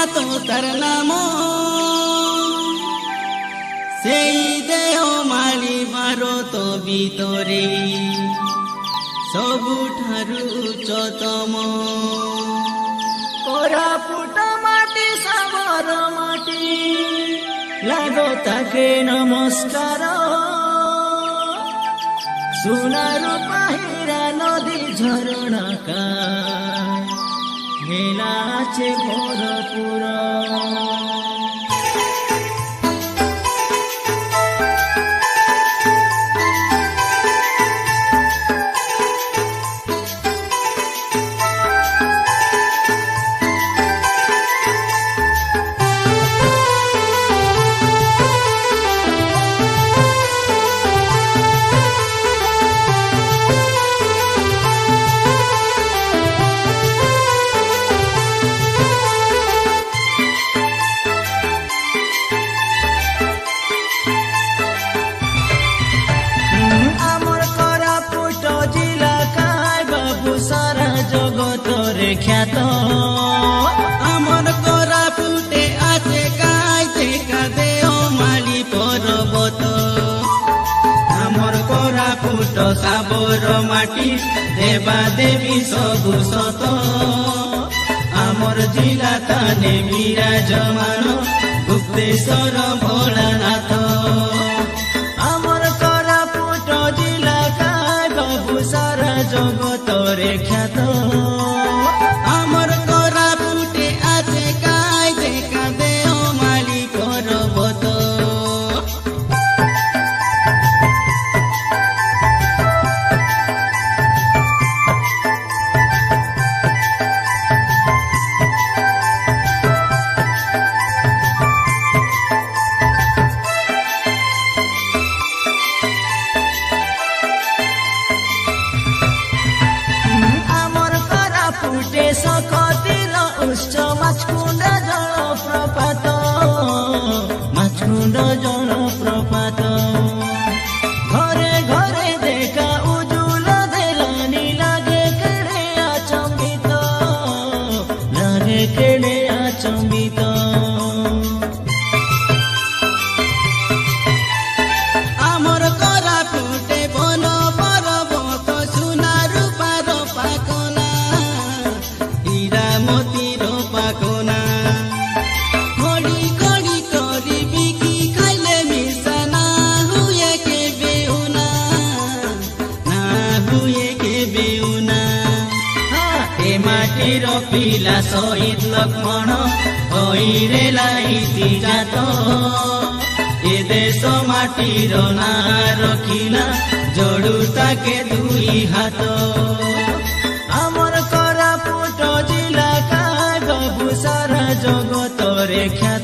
ख्यात तार नाम सेई देह माली भारत भितरे सबुठारु उच्चतम कोरापुट माटी साबर माटी लागो ताके नमस्कार सोनार पाहिरा नदी झरणा का मेला आछे भरपुर ख्यात आमर कोरापुटे आछे काइते देह माली पर्वत आमर कोरापुट साबर माटी देवा देवी सबु सत आमर जिला ताने विराजमान गुप्तेश्वर भोलानाथ आमर कोरापुट जिला काय बाबू सारा जगत रे ख्यात आमर कोरापुटे आछे काइते देह माली पर्वत सकतिर उच्च माछकुण्ड जलप्रपात माछकुण्ड जलप्रपात घरे घरे देखा उजुल देलानी लागे केड़े आचम्बित आमर कोरापुटे बन पर्वत सुना रूपार पाकना मोतीर पाकना कड़ी कड़ी करी बिकी खाइले मिसाना हुए के बेउना ना हुए के बेउना ए माटीर पिला शहीद लक्ष्मण हईरे लाइती जात ए देश माटीर ना रखिला जोड़ू ताके दुई हाथ आमर कोरापुट जिला काय बाबू सारा जगत रे ख्यात।